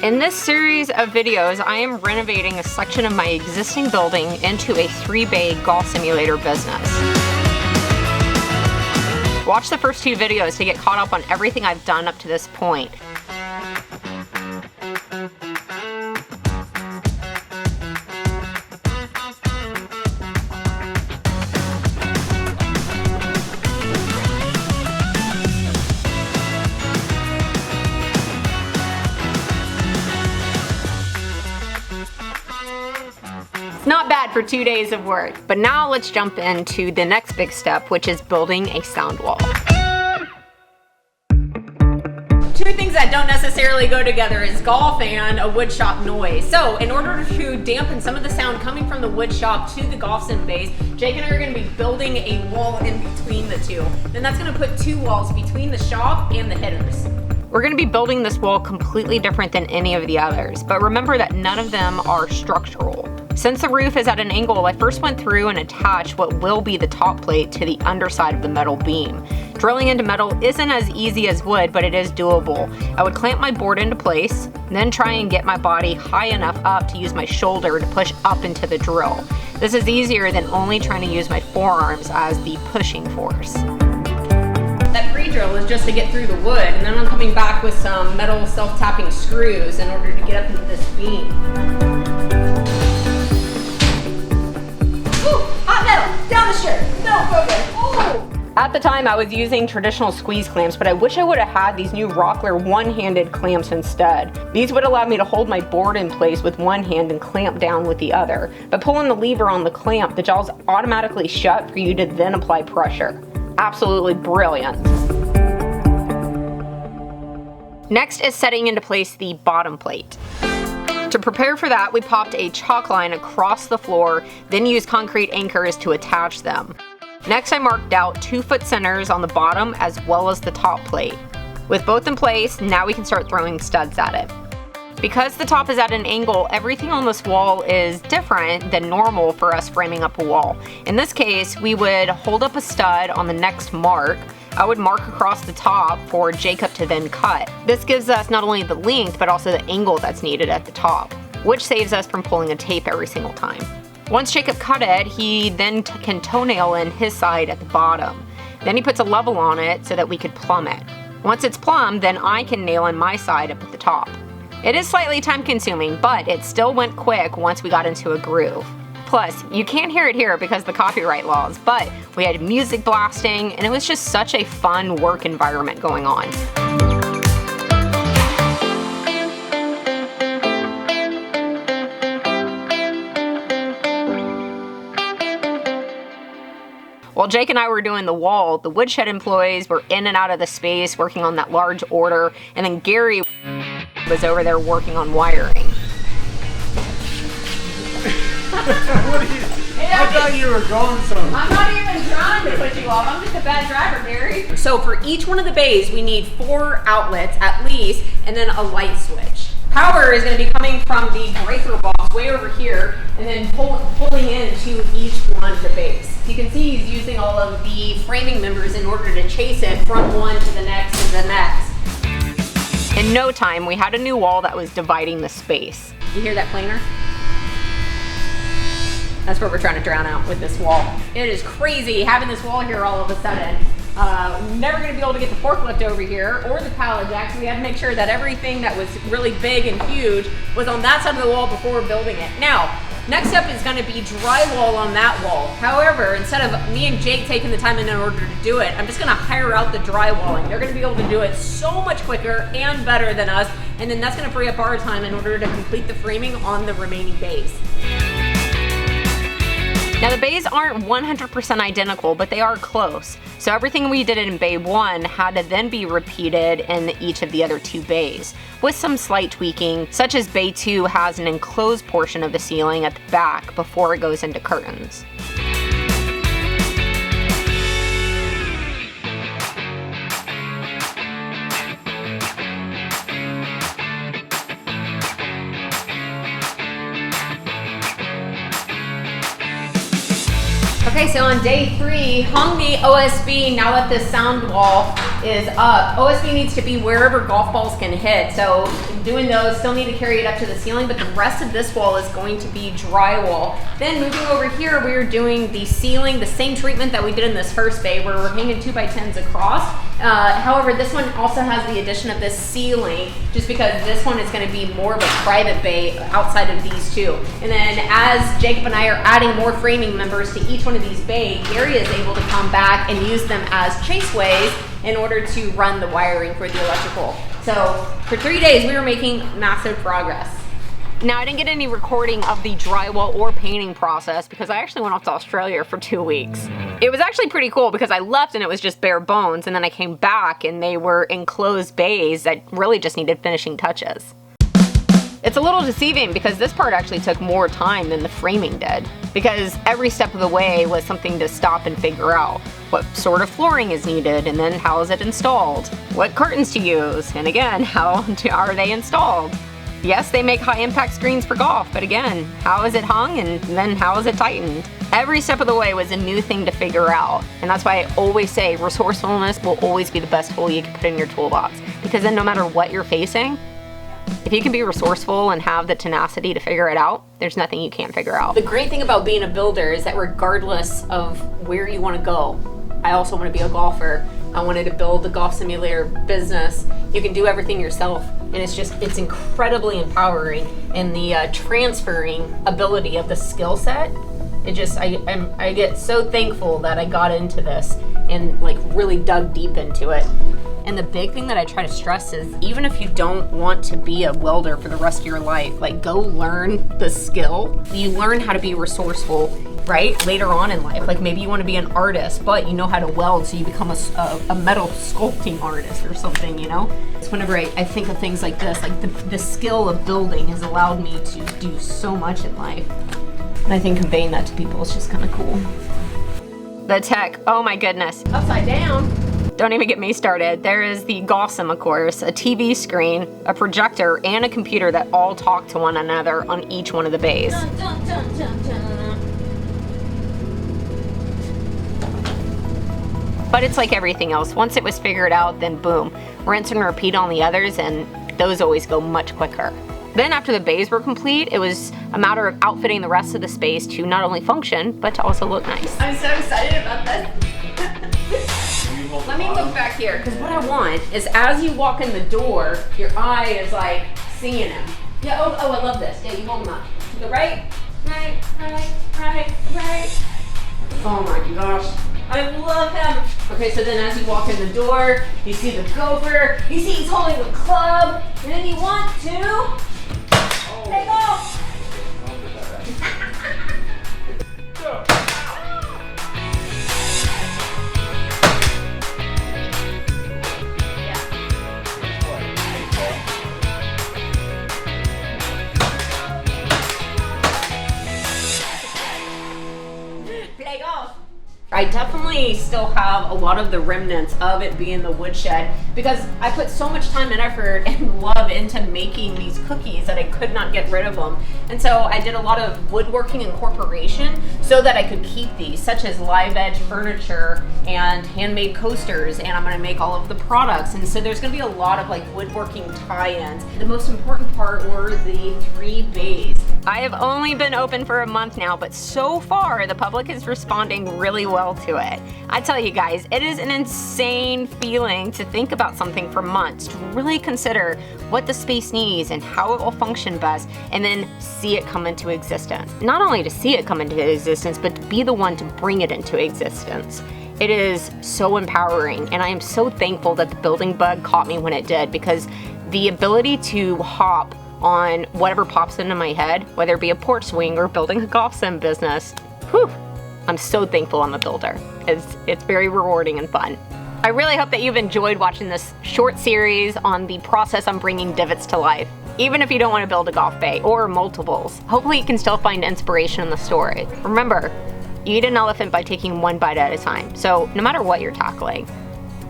In this series of videos, I am renovating a section of my existing building into a 3-bay golf simulator business. Watch the first 2 videos to get caught up on everything I've done up to this point. Not bad for 2 days of work, but now let's jump into the next big step, which is building a sound wall. 2 things that don't necessarily go together is golf and a wood shop noise. So in order to dampen some of the sound coming from the wood shop to the golf sim bays, Jake and I are going to be building a wall in between the 2. Then that's going to put 2 walls between the shop and the hitters. We're going to be building this wall completely different than any of the others, but remember that none of them are structural. Since the roof is at an angle, I first went through and attached what will be the top plate to the underside of the metal beam. Drilling into metal isn't as easy as wood, but it is doable. I would clamp my board into place, then try and get my body high enough up to use my shoulder to push up into the drill. This is easier than only trying to use my forearms as the pushing force. That pre-drill is just to get through the wood, and then I'm coming back with some metal self-tapping screws in order to get up into this beam. Ooh, hot metal, down the shirt, no focus. Oh! At the time I was using traditional squeeze clamps, but I wish I would have had these new Rockler one-handed clamps instead. These would allow me to hold my board in place with one hand and clamp down with the other. By pulling the lever on the clamp, the jaws automatically shut for you to then apply pressure. Absolutely brilliant. Next is setting into place the bottom plate. To prepare for that, we popped a chalk line across the floor, then used concrete anchors to attach them. Next, I marked out 2-foot centers on the bottom as well as the top plate. With both in place, now we can start throwing studs at it. Because the top is at an angle, everything on this wall is different than normal for us framing up a wall. In this case, we would hold up a stud on the next mark. I would mark across the top for Jacob to then cut. This gives us not only the length, but also the angle that's needed at the top, which saves us from pulling a tape every single time. Once Jacob cut it, he then can toenail in his side at the bottom. Then he puts a level on it so that we could plumb it. Once it's plumbed, then I can nail in my side up at the top. It is slightly time consuming, but it still went quick once we got into a groove. Plus, you can't hear it here because of the copyright laws, but we had music blasting and it was just such a fun work environment going on. While Jake and I were doing the wall, the woodshed employees were in and out of the space working on that large order, and then Gary was over there working on wiring. I thought you were going somewhere. I'm not even trying to put you off. I'm just a bad driver, Gary. So for each one of the bays, we need 4 outlets at least, and then a light switch. Power is going to be coming from the breaker box way over here, and then pulling into each one of the bays. You can see he's using all of the framing members in order to chase it from one to the next to the next. In no time, we had a new wall that was dividing the space. You hear that planer? That's what we're trying to drown out with this wall. It is crazy having this wall here all of a sudden. Never gonna be able to get the forklift over here or the pallet jack, so we had to make sure that everything that was really big and huge was on that side of the wall before we're building it. Now, next up is gonna be drywall on that wall. However, instead of me and Jake taking the time in order to do it, I'm just gonna hire out the drywalling. They're gonna be able to do it so much quicker and better than us, and then that's gonna free up our time in order to complete the framing on the remaining bays. Now the bays aren't 100% identical, but they are close. So everything we did in bay 1 had to then be repeated in each of the other 2 bays, with some slight tweaking, such as bay 2 has an enclosed portion of the ceiling at the back before it goes into curtains. Okay, so on day 3, hung the OSB now that this sound wall is up. OSB needs to be wherever golf balls can hit. So doing those, still need to carry it up to the ceiling, but the rest of this wall is going to be drywall. Then moving over here, we're doing the ceiling, the same treatment that we did in this first bay where we're hanging 2x10s across. However, this one also has the addition of this ceiling, just because this one is going to be more of a private bay outside of these two. And then as Jacob and I are adding more framing members to each one of these bays, Gary is able to come back and use them as chaseways in order to run the wiring for the electrical. So for 3 days, we were making massive progress. Now, I didn't get any recording of the drywall or painting process because I actually went off to Australia for 2 weeks. It was actually pretty cool because I left and it was just bare bones, and then I came back and they were enclosed bays that really just needed finishing touches. It's a little deceiving because this part actually took more time than the framing did, because every step of the way was something to stop and figure out. What sort of flooring is needed, and then how is it installed? What curtains to use, and again, how are they installed? Yes, they make high impact screens for golf, but again, how is it hung, and then how is it tightened? Every step of the way was a new thing to figure out, and that's why I always say resourcefulness will always be the best tool you can put in your toolbox, because then no matter what you're facing, if you can be resourceful and have the tenacity to figure it out, there's nothing you can't figure out. The great thing about being a builder is that regardless of where you want to go, I also want to be a golfer. I wanted to build the golf simulator business. You can do everything yourself, and it's incredibly empowering. And the transferring ability of the skill set, I get so thankful that I got into this and like really dug deep into it. And the big thing that I try to stress is, even if you don't want to be a welder for the rest of your life, like go learn the skill. You learn how to be resourceful, right? Later on in life, like maybe you want to be an artist, but you know how to weld, so you become a metal sculpting artist or something, you know? It's whenever I think of things like this, like the skill of building has allowed me to do so much in life. And I think conveying that to people is just kind of cool. The tech, oh my goodness. Upside down. Don't even get me started. There is the Gossam, of course, a TV screen, a projector, and a computer that all talk to one another on each one of the bays. Dun, dun, dun, dun, dun. But it's like everything else. Once it was figured out, then boom, rinse and repeat on the others, and those always go much quicker. Then after the bays were complete, it was a matter of outfitting the rest of the space to not only function, but to also look nice. I'm so excited about this. Let me look back here, because what I want is as you walk in the door, your eye is like seeing him. Yeah, oh, I love this. Yeah, you hold him up. Go right. Oh my gosh, I love him. Okay, so then as you walk in the door, you see the gopher, you see he's holding the club, and then you want to take off. I definitely still have a lot of the remnants of it being the woodshed, because I put so much time and effort and love into making these cookies that I could not get rid of them. And so I did a lot of woodworking incorporation so that I could keep these, such as live edge furniture and handmade coasters, and I'm going to make all of the products. And so there's going to be a lot of like woodworking tie-ins. The most important part were the 3 bays. I have only been open for a month now, but so far the public is responding really well to it. I tell you guys, it is an insane feeling to think about something for months, to really consider what the space needs and how it will function best, and then see it come into existence. Not only to see it come into existence, but to be the one to bring it into existence. It is so empowering, and I am so thankful that the building bug caught me when it did, because the ability to hop on whatever pops into my head, whether it be a porch swing or building a golf sim business, whew, I'm so thankful I'm a builder. It's very rewarding and fun. I really hope that you've enjoyed watching this short series on the process on bringing divots to life. Even if you don't want to build a golf bay or multiples, hopefully you can still find inspiration in the story. Remember, you eat an elephant by taking 1 bite at a time. So no matter what you're tackling,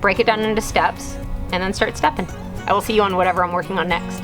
break it down into steps and then start stepping. I will see you on whatever I'm working on next.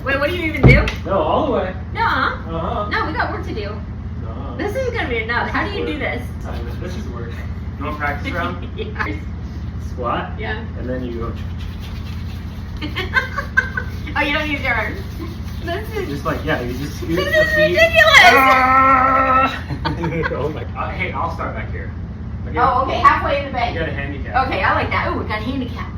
Wait, what do you even do? No, all the way. No, we got work to do. This is gonna be enough. How do you do this? This should work. You want practice round? Yeah. Squat. Yeah. And then you go. Oh, you don't use your arms. This is Just like, yeah, you just use this the is feet. ridiculous. Oh my god. Hey, I'll start back here. Oh, okay, halfway in the bank. You got a handicap. Okay, I like that. Oh, we got a handicap.